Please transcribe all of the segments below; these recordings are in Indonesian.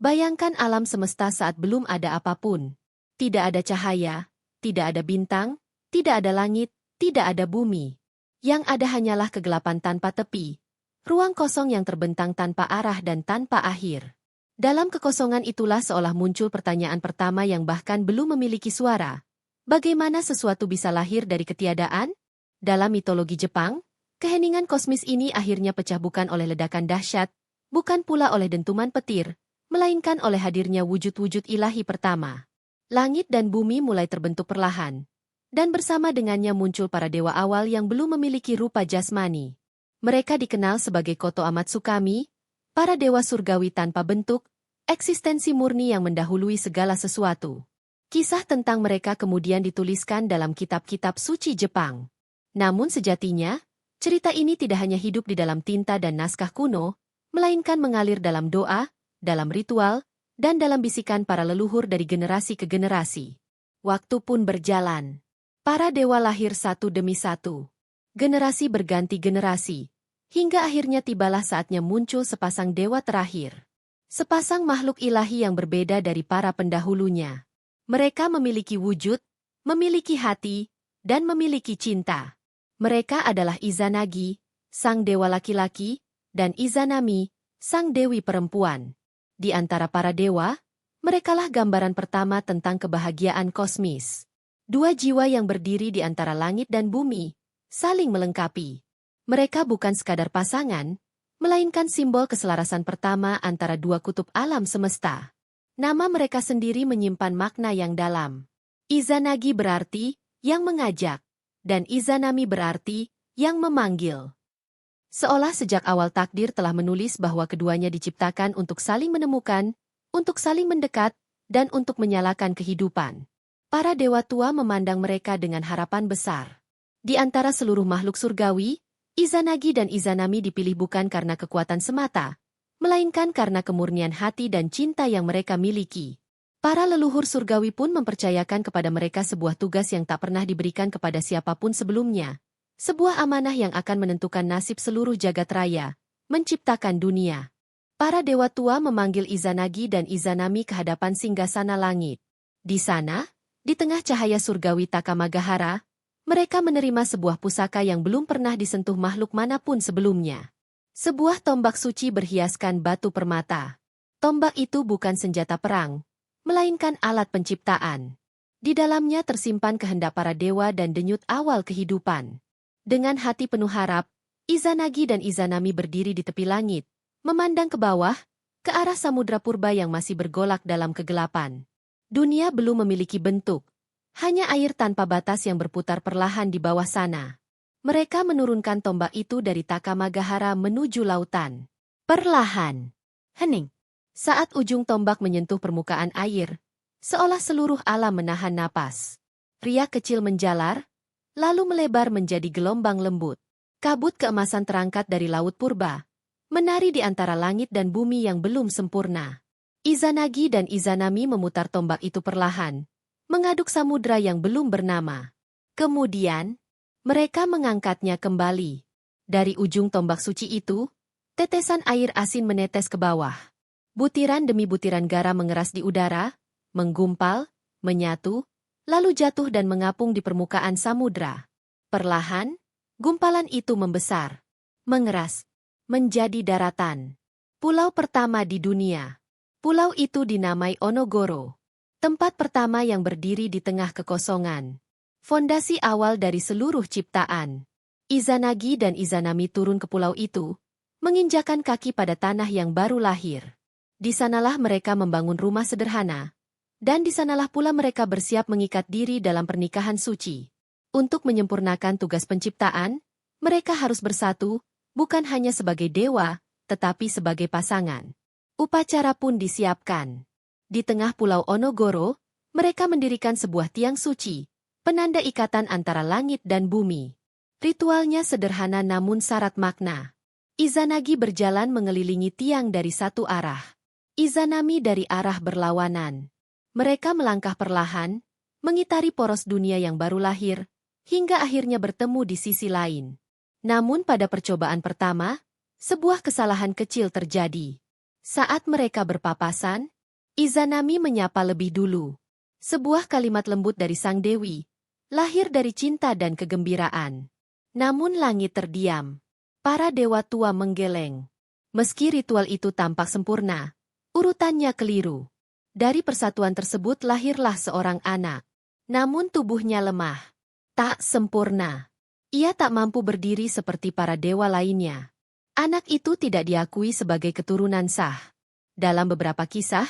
Bayangkan alam semesta saat belum ada apapun. Tidak ada cahaya, tidak ada bintang, tidak ada langit, tidak ada bumi. Yang ada hanyalah kegelapan tanpa tepi. Ruang kosong yang terbentang tanpa arah dan tanpa akhir. Dalam kekosongan itulah seolah muncul pertanyaan pertama yang bahkan belum memiliki suara. Bagaimana sesuatu bisa lahir dari ketiadaan? Dalam mitologi Jepang, keheningan kosmis ini akhirnya pecah bukan oleh ledakan dahsyat, bukan pula oleh dentuman petir, melainkan oleh hadirnya wujud-wujud ilahi pertama. Langit dan bumi mulai terbentuk perlahan. Dan bersama dengannya muncul para dewa awal yang belum memiliki rupa jasmani. Mereka dikenal sebagai Koto Amatsukami, para dewa surgawi tanpa bentuk, eksistensi murni yang mendahului segala sesuatu. Kisah tentang mereka kemudian dituliskan dalam kitab-kitab suci Jepang. Namun sejatinya, cerita ini tidak hanya hidup di dalam tinta dan naskah kuno, melainkan mengalir dalam doa, dalam ritual, dan dalam bisikan para leluhur dari generasi ke generasi. Waktu pun berjalan. Para dewa lahir satu demi satu. Generasi berganti generasi. Hingga akhirnya tibalah saatnya muncul sepasang dewa terakhir. Sepasang makhluk ilahi yang berbeda dari para pendahulunya. Mereka memiliki wujud, memiliki hati, dan memiliki cinta. Mereka adalah Izanagi, sang dewa laki-laki, dan Izanami, sang dewi perempuan. Di antara para dewa, merekalah gambaran pertama tentang kebahagiaan kosmis. Dua jiwa yang berdiri di antara langit dan bumi, saling melengkapi. Mereka bukan sekadar pasangan, melainkan simbol keselarasan pertama antara dua kutub alam semesta. Nama mereka sendiri menyimpan makna yang dalam. Izanagi berarti, yang mengajak, dan Izanami berarti, yang memanggil. Seolah sejak awal takdir telah menulis bahwa keduanya diciptakan untuk saling menemukan, untuk saling mendekat, dan untuk menyalakan kehidupan. Para dewa tua memandang mereka dengan harapan besar. Di antara seluruh makhluk surgawi, Izanagi dan Izanami dipilih bukan karena kekuatan semata, melainkan karena kemurnian hati dan cinta yang mereka miliki. Para leluhur surgawi pun mempercayakan kepada mereka sebuah tugas yang tak pernah diberikan kepada siapapun sebelumnya. Sebuah amanah yang akan menentukan nasib seluruh jagat raya, menciptakan dunia. Para dewa tua memanggil Izanagi dan Izanami ke hadapan singgasana langit. Di sana, di tengah cahaya surgawi Takamagahara, mereka menerima sebuah pusaka yang belum pernah disentuh makhluk manapun sebelumnya. Sebuah tombak suci berhiaskan batu permata. Tombak itu bukan senjata perang, melainkan alat penciptaan. Di dalamnya tersimpan kehendak para dewa dan denyut awal kehidupan. Dengan hati penuh harap, Izanagi dan Izanami berdiri di tepi langit, memandang ke bawah, ke arah samudra purba yang masih bergolak dalam kegelapan. Dunia belum memiliki bentuk, hanya air tanpa batas yang berputar perlahan di bawah sana. Mereka menurunkan tombak itu dari Takamagahara menuju lautan. Perlahan. Hening. Saat ujung tombak menyentuh permukaan air, seolah seluruh alam menahan napas. Riak kecil menjalar, lalu melebar menjadi gelombang lembut. Kabut keemasan terangkat dari laut purba, menari di antara langit dan bumi yang belum sempurna. Izanagi dan Izanami memutar tombak itu perlahan, mengaduk samudra yang belum bernama. Kemudian, mereka mengangkatnya kembali. Dari ujung tombak suci itu, tetesan air asin menetes ke bawah. Butiran demi butiran garam mengeras di udara, menggumpal, menyatu, lalu jatuh dan mengapung di permukaan samudra. Perlahan, gumpalan itu membesar, mengeras, menjadi daratan. Pulau pertama di dunia. Pulau itu dinamai Onogoro. Tempat pertama yang berdiri di tengah kekosongan. Fondasi awal dari seluruh ciptaan. Izanagi dan Izanami turun ke pulau itu, menginjakan kaki pada tanah yang baru lahir. Di sanalah mereka membangun rumah sederhana. Dan di sanalah pula mereka bersiap mengikat diri dalam pernikahan suci. Untuk menyempurnakan tugas penciptaan, mereka harus bersatu, bukan hanya sebagai dewa, tetapi sebagai pasangan. Upacara pun disiapkan. Di tengah pulau Onogoro, mereka mendirikan sebuah tiang suci, penanda ikatan antara langit dan bumi. Ritualnya sederhana namun syarat makna. Izanagi berjalan mengelilingi tiang dari satu arah. Izanami dari arah berlawanan. Mereka melangkah perlahan, mengitari poros dunia yang baru lahir, hingga akhirnya bertemu di sisi lain. Namun pada percobaan pertama, sebuah kesalahan kecil terjadi. Saat mereka berpapasan, Izanami menyapa lebih dulu. Sebuah kalimat lembut dari sang dewi, lahir dari cinta dan kegembiraan. Namun langit terdiam. Para dewa tua menggeleng. Meski ritual itu tampak sempurna, urutannya keliru. Dari persatuan tersebut lahirlah seorang anak. Namun tubuhnya lemah. Tak sempurna. Ia tak mampu berdiri seperti para dewa lainnya. Anak itu tidak diakui sebagai keturunan sah. Dalam beberapa kisah,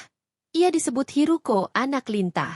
ia disebut Hiruko, anak lintah.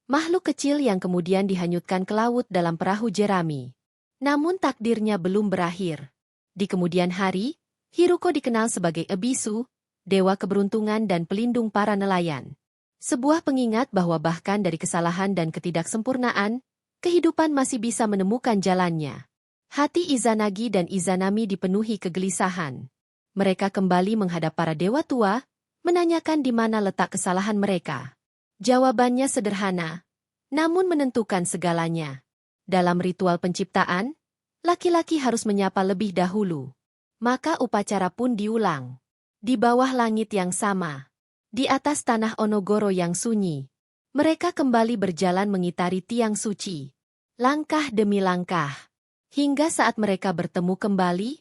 Makhluk kecil yang kemudian dihanyutkan ke laut dalam perahu jerami. Namun takdirnya belum berakhir. Di kemudian hari, Hiruko dikenal sebagai Ebisu, dewa keberuntungan dan pelindung para nelayan. Sebuah pengingat bahwa bahkan dari kesalahan dan ketidaksempurnaan, kehidupan masih bisa menemukan jalannya. Hati Izanagi dan Izanami dipenuhi kegelisahan. Mereka kembali menghadap para dewa tua, menanyakan di mana letak kesalahan mereka. Jawabannya sederhana, namun menentukan segalanya. Dalam ritual penciptaan, laki-laki harus menyapa lebih dahulu. Maka upacara pun diulang. Di bawah langit yang sama, di atas tanah Onogoro yang sunyi, mereka kembali berjalan mengitari tiang suci. Langkah demi langkah. Hingga saat mereka bertemu kembali,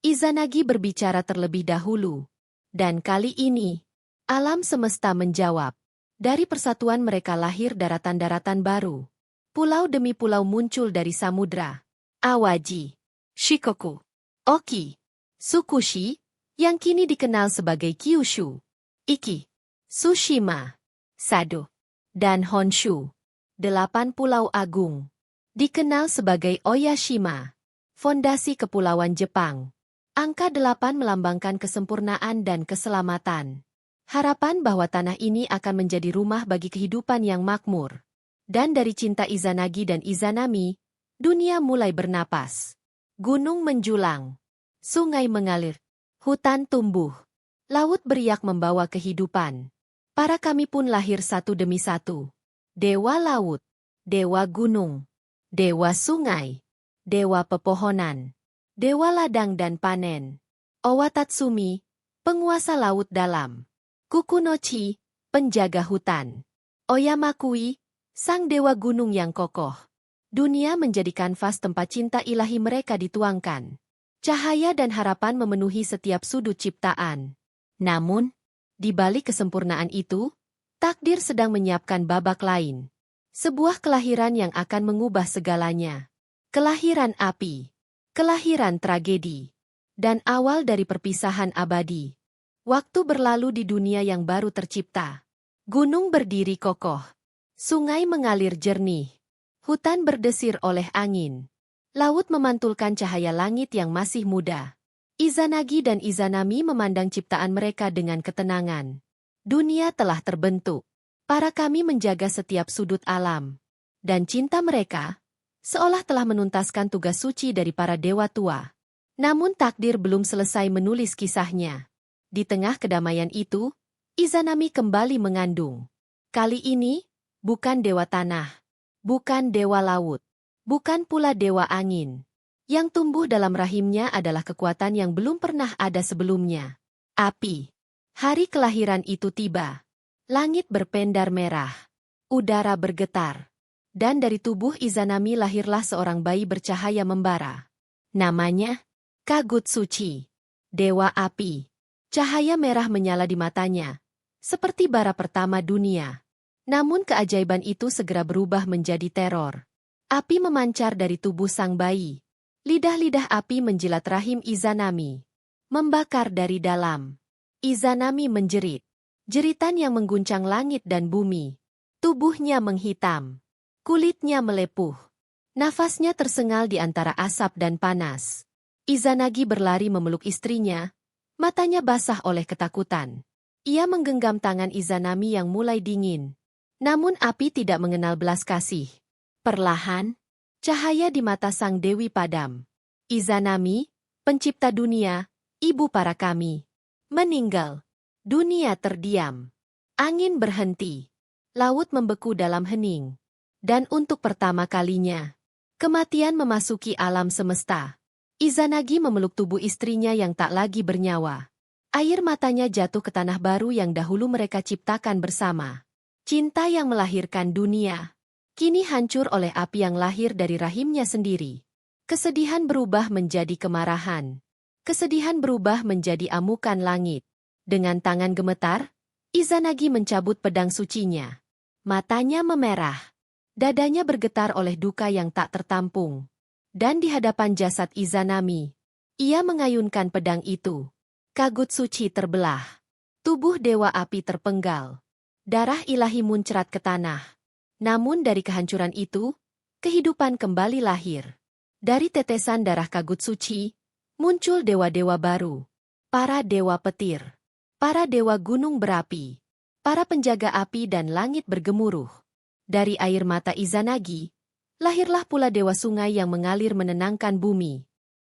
Izanagi berbicara terlebih dahulu. Dan kali ini, alam semesta menjawab. Dari persatuan mereka lahir daratan-daratan baru. Pulau demi pulau muncul dari samudra. Awaji, Shikoku, Oki, Tsukushi, yang kini dikenal sebagai Kyushu, Iki, Tsushima, Sado, dan Honshu. 8 pulau agung. Dikenal sebagai Oyashima, fondasi kepulauan Jepang. Angka 8 melambangkan kesempurnaan dan keselamatan. Harapan bahwa tanah ini akan menjadi rumah bagi kehidupan yang makmur. Dan dari cinta Izanagi dan Izanami, dunia mulai bernapas. Gunung menjulang, sungai mengalir, hutan tumbuh, laut beriak membawa kehidupan. Para kami pun lahir satu demi satu. Dewa laut, dewa gunung, dewa sungai, dewa pepohonan, dewa ladang dan panen. Owatatsumi, penguasa laut dalam. Kukunochi, penjaga hutan. Oyamakui, sang dewa gunung yang kokoh. Dunia menjadi kanvas tempat cinta ilahi mereka dituangkan. Cahaya dan harapan memenuhi setiap sudut ciptaan. Namun, di balik kesempurnaan itu, takdir sedang menyiapkan babak lain. Sebuah kelahiran yang akan mengubah segalanya. Kelahiran api. Kelahiran tragedi. Dan awal dari perpisahan abadi. Waktu berlalu di dunia yang baru tercipta. Gunung berdiri kokoh. Sungai mengalir jernih. Hutan berdesir oleh angin. Laut memantulkan cahaya langit yang masih muda. Izanagi dan Izanami memandang ciptaan mereka dengan ketenangan. Dunia telah terbentuk. Para kami menjaga setiap sudut alam. Dan cinta mereka, seolah telah menuntaskan tugas suci dari para dewa tua. Namun takdir belum selesai menulis kisahnya. Di tengah kedamaian itu, Izanami kembali mengandung. Kali ini, bukan dewa tanah, bukan dewa laut, bukan pula dewa angin. Yang tumbuh dalam rahimnya adalah kekuatan yang belum pernah ada sebelumnya. Api. Hari kelahiran itu tiba. Langit berpendar merah. Udara bergetar. Dan dari tubuh Izanami lahirlah seorang bayi bercahaya membara. Namanya Kagutsuchi, dewa api. Cahaya merah menyala di matanya, seperti bara pertama dunia. Namun keajaiban itu segera berubah menjadi teror. Api memancar dari tubuh sang bayi. Lidah-lidah api menjilat rahim Izanami. Membakar dari dalam. Izanami menjerit. Jeritan yang mengguncang langit dan bumi. Tubuhnya menghitam. Kulitnya melepuh. Nafasnya tersengal di antara asap dan panas. Izanagi berlari memeluk istrinya. Matanya basah oleh ketakutan. Ia menggenggam tangan Izanami yang mulai dingin. Namun api tidak mengenal belas kasih. Perlahan, cahaya di mata sang dewi padam. Izanami, pencipta dunia, ibu para kami, meninggal. Dunia terdiam. Angin berhenti. Laut membeku dalam hening. Dan untuk pertama kalinya, kematian memasuki alam semesta. Izanagi memeluk tubuh istrinya yang tak lagi bernyawa. Air matanya jatuh ke tanah baru yang dahulu mereka ciptakan bersama. Cinta yang melahirkan dunia, kini hancur oleh api yang lahir dari rahimnya sendiri. Kesedihan berubah menjadi kemarahan. Kesedihan berubah menjadi amukan langit. Dengan tangan gemetar, Izanagi mencabut pedang sucinya. Matanya memerah. Dadanya bergetar oleh duka yang tak tertampung. Dan di hadapan jasad Izanami, ia mengayunkan pedang itu. Kagut suci terbelah. Tubuh dewa api terpenggal. Darah ilahi muncrat ke tanah. Namun dari kehancuran itu, kehidupan kembali lahir. Dari tetesan darah kagut suci, muncul dewa-dewa baru. Para dewa petir. Para dewa gunung berapi. Para penjaga api dan langit bergemuruh. Dari air mata Izanagi, lahirlah pula dewa sungai yang mengalir menenangkan bumi.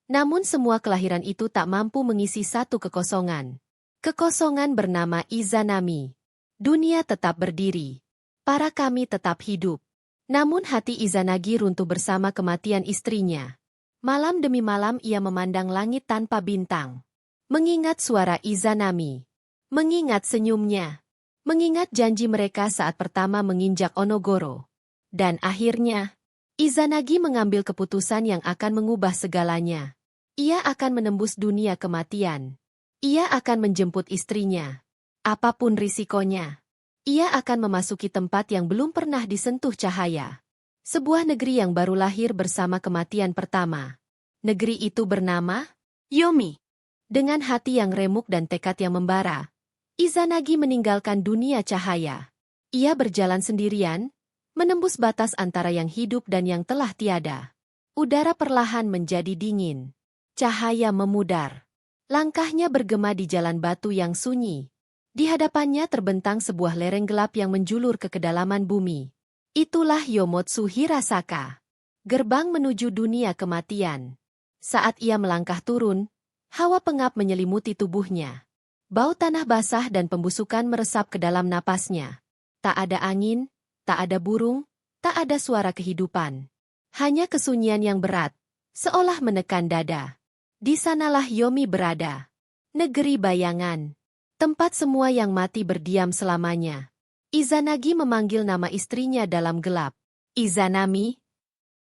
Namun semua kelahiran itu tak mampu mengisi satu kekosongan. Kekosongan bernama Izanami. Dunia tetap berdiri. Para kami tetap hidup. Namun hati Izanagi runtuh bersama kematian istrinya. Malam demi malam ia memandang langit tanpa bintang. Mengingat suara Izanami. Mengingat senyumnya. Mengingat janji mereka saat pertama menginjak Onogoro. Dan akhirnya, Izanagi mengambil keputusan yang akan mengubah segalanya. Ia akan menembus dunia kematian. Ia akan menjemput istrinya. Apapun risikonya. Ia akan memasuki tempat yang belum pernah disentuh cahaya. Sebuah negeri yang baru lahir bersama kematian pertama. Negeri itu bernama Yomi. Dengan hati yang remuk dan tekad yang membara, Izanagi meninggalkan dunia cahaya. Ia berjalan sendirian, menembus batas antara yang hidup dan yang telah tiada. Udara perlahan menjadi dingin. Cahaya memudar. Langkahnya bergema di jalan batu yang sunyi. Di hadapannya terbentang sebuah lereng gelap yang menjulur ke kedalaman bumi. Itulah Yomotsu Hirasaka. Gerbang menuju dunia kematian. Saat ia melangkah turun, hawa pengap menyelimuti tubuhnya. Bau tanah basah dan pembusukan meresap ke dalam napasnya. Tak ada angin, tak ada burung, tak ada suara kehidupan. Hanya kesunyian yang berat, seolah menekan dada. Di sanalah Yomi berada. Negeri bayangan. Tempat semua yang mati berdiam selamanya. Izanagi memanggil nama istrinya dalam gelap. Izanami.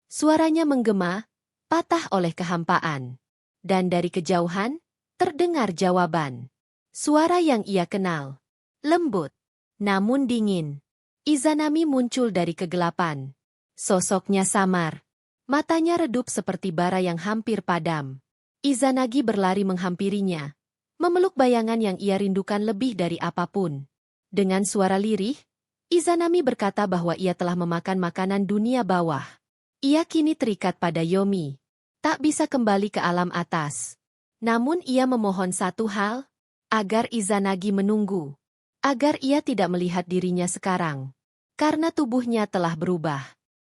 Suaranya menggema, patah oleh kehampaan. Dan dari kejauhan, terdengar jawaban. Suara yang ia kenal. Lembut, namun dingin. Izanami muncul dari kegelapan. Sosoknya samar. Matanya redup seperti bara yang hampir padam. Izanagi berlari menghampirinya, memeluk bayangan yang ia rindukan lebih dari apapun. Dengan suara lirih, Izanami berkata bahwa ia telah memakan makanan dunia bawah. Ia kini terikat pada Yomi, tak bisa kembali ke alam atas. Namun ia memohon satu hal, agar Izanagi menunggu. Agar ia tidak melihat dirinya sekarang. Karena tubuhnya telah berubah.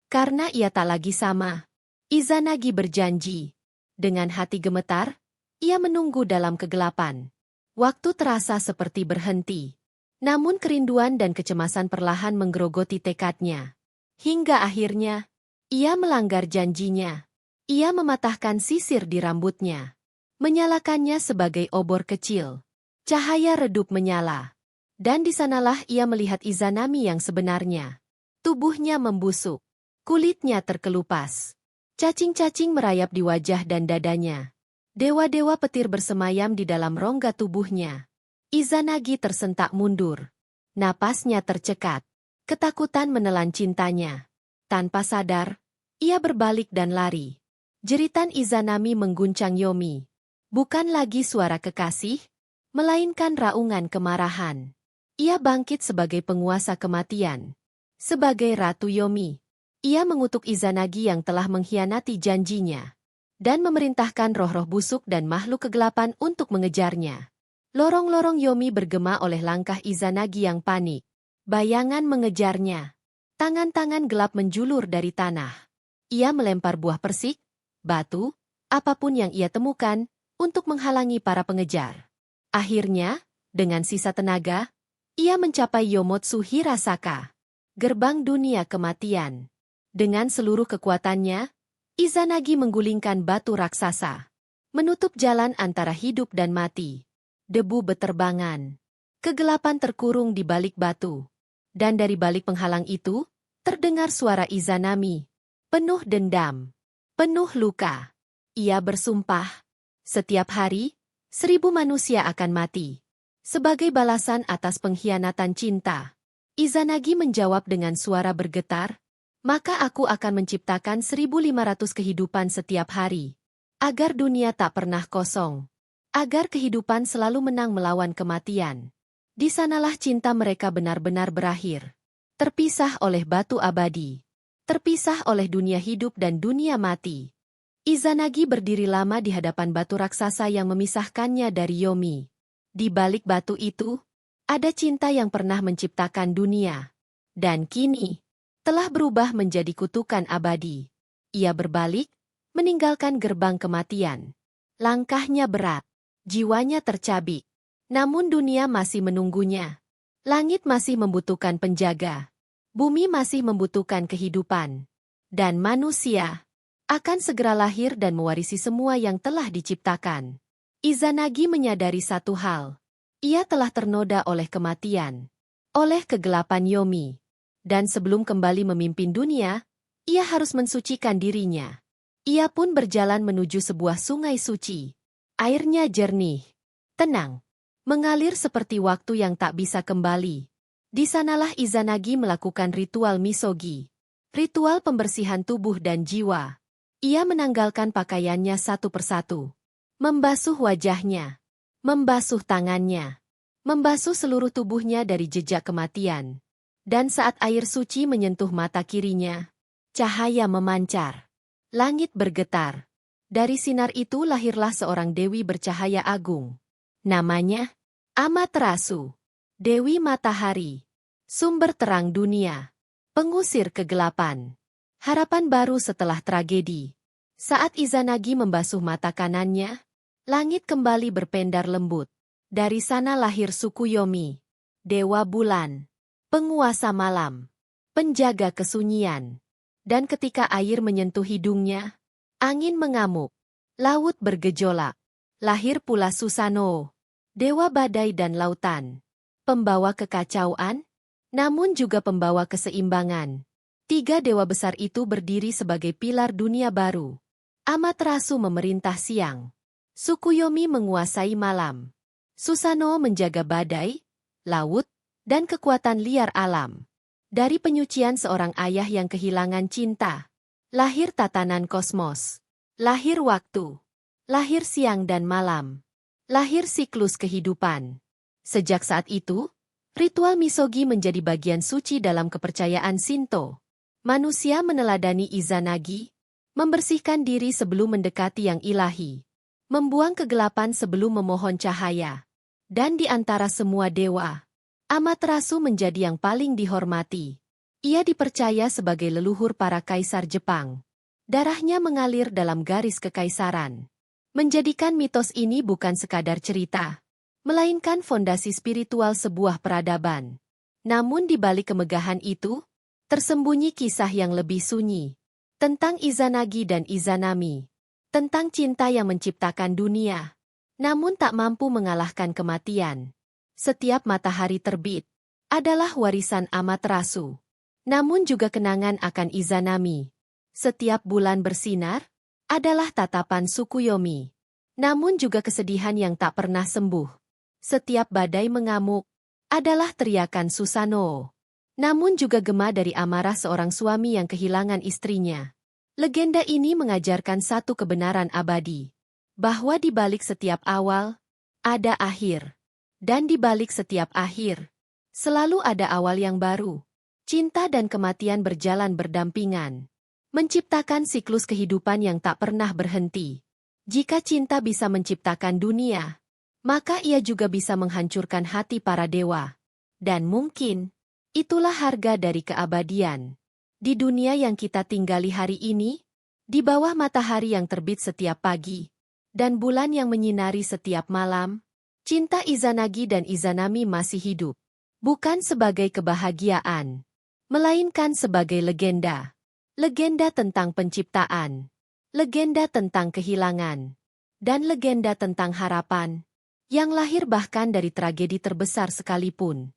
Karena ia tak lagi sama. Izanagi berjanji. Dengan hati gemetar, ia menunggu dalam kegelapan. Waktu terasa seperti berhenti. Namun kerinduan dan kecemasan perlahan menggerogoti tekadnya. Hingga akhirnya, ia melanggar janjinya. Ia mematahkan sisir di rambutnya. Menyalakannya sebagai obor kecil. Cahaya redup menyala. Dan di sanalah ia melihat Izanami yang sebenarnya. Tubuhnya membusuk. Kulitnya terkelupas. Cacing-cacing merayap di wajah dan dadanya. Dewa-dewa petir bersemayam di dalam rongga tubuhnya. Izanagi tersentak mundur. Napasnya tercekat. Ketakutan menelan cintanya. Tanpa sadar, ia berbalik dan lari. Jeritan Izanami mengguncang Yomi. Bukan lagi suara kekasih, melainkan raungan kemarahan. Ia bangkit sebagai penguasa kematian. Sebagai Ratu Yomi. Ia mengutuk Izanagi yang telah mengkhianati janjinya. Dan memerintahkan roh-roh busuk dan makhluk kegelapan untuk mengejarnya. Lorong-lorong Yomi bergema oleh langkah Izanagi yang panik. Bayangan mengejarnya. Tangan-tangan gelap menjulur dari tanah. Ia melempar buah persik, batu, apapun yang ia temukan, untuk menghalangi para pengejar. Akhirnya, dengan sisa tenaga, ia mencapai Yomotsu Hirasaka. Gerbang dunia kematian. Dengan seluruh kekuatannya, Izanagi menggulingkan batu raksasa. Menutup jalan antara hidup dan mati. debu beterbangan. Kegelapan terkurung di balik batu. Dan dari balik penghalang itu, terdengar suara Izanami. Penuh dendam. Penuh luka. Ia bersumpah. Setiap hari, 1000 manusia akan mati. Sebagai balasan atas pengkhianatan cinta. Izanagi menjawab dengan suara bergetar, maka aku akan menciptakan 1500 kehidupan setiap hari. Agar dunia tak pernah kosong. Agar kehidupan selalu menang melawan kematian. Di sanalah cinta mereka benar-benar berakhir. Terpisah oleh batu abadi. Terpisah oleh dunia hidup dan dunia mati. Izanagi berdiri lama di hadapan batu raksasa yang memisahkannya dari Yomi. Di balik batu itu, ada cinta yang pernah menciptakan dunia. Dan kini, telah berubah menjadi kutukan abadi. Ia berbalik, meninggalkan gerbang kematian. Langkahnya berat, jiwanya tercabik. Namun dunia masih menunggunya. Langit masih membutuhkan penjaga. Bumi masih membutuhkan kehidupan. Dan manusia akan segera lahir dan mewarisi semua yang telah diciptakan. Izanagi menyadari satu hal. Ia telah ternoda oleh kematian. Oleh kegelapan Yomi. Dan sebelum kembali memimpin dunia, ia harus mensucikan dirinya. Ia pun berjalan menuju sebuah sungai suci. Airnya jernih, tenang. Mengalir seperti waktu yang tak bisa kembali. Di sanalah Izanagi melakukan ritual misogi. Ritual pembersihan tubuh dan jiwa. Ia menanggalkan pakaiannya satu persatu. Membasuh wajahnya. Membasuh tangannya. Membasuh seluruh tubuhnya dari jejak kematian. Dan saat air suci menyentuh mata kirinya, cahaya memancar. Langit bergetar. Dari sinar itu lahirlah seorang dewi bercahaya agung. Namanya Amaterasu, Dewi Matahari, sumber terang dunia, pengusir kegelapan. Harapan baru setelah tragedi. Saat Izanagi membasuh mata kanannya, langit kembali berpendar lembut. Dari sana lahir suku Yomi, Dewa Bulan, penguasa malam, penjaga kesunyian. Dan ketika air menyentuh hidungnya, angin mengamuk, laut bergejolak. Lahir pula Susanoo, Dewa badai dan lautan, pembawa kekacauan, namun juga pembawa keseimbangan. 3 dewa besar itu berdiri sebagai pilar dunia baru. Amaterasu memerintah siang. Tsukuyomi menguasai malam. Susanoo menjaga badai, laut, dan kekuatan liar alam. Dari penyucian seorang ayah yang kehilangan cinta, lahir tatanan kosmos, lahir waktu, lahir siang dan malam. Lahir siklus kehidupan. Sejak saat itu, ritual misogi menjadi bagian suci dalam kepercayaan Shinto. Manusia meneladani Izanagi, membersihkan diri sebelum mendekati yang ilahi, membuang kegelapan sebelum memohon cahaya. Dan di antara semua dewa, Amaterasu menjadi yang paling dihormati. Ia dipercaya sebagai leluhur para kaisar Jepang. Darahnya mengalir dalam garis kekaisaran. Menjadikan mitos ini bukan sekadar cerita, melainkan fondasi spiritual sebuah peradaban. Namun di balik kemegahan itu, tersembunyi kisah yang lebih sunyi. Tentang Izanagi dan Izanami. Tentang cinta yang menciptakan dunia, namun tak mampu mengalahkan kematian. Setiap matahari terbit adalah warisan Amaterasu. Namun juga kenangan akan Izanami. Setiap bulan bersinar adalah tatapan Tsukuyomi. Namun juga kesedihan yang tak pernah sembuh. Setiap badai mengamuk adalah teriakan Susanoo. Namun juga gema dari amarah seorang suami yang kehilangan istrinya. Legenda ini mengajarkan satu kebenaran abadi. Bahwa di balik setiap awal, ada akhir. Dan di balik setiap akhir, selalu ada awal yang baru. Cinta dan kematian berjalan berdampingan. Menciptakan siklus kehidupan yang tak pernah berhenti. Jika cinta bisa menciptakan dunia, maka ia juga bisa menghancurkan hati para dewa. Dan mungkin, itulah harga dari keabadian. Di dunia yang kita tinggali hari ini, di bawah matahari yang terbit setiap pagi, dan bulan yang menyinari setiap malam, cinta Izanagi dan Izanami masih hidup. Bukan sebagai kebahagiaan, melainkan sebagai legenda. Legenda tentang penciptaan, legenda tentang kehilangan, dan legenda tentang harapan. Yang lahir bahkan dari tragedi terbesar sekalipun.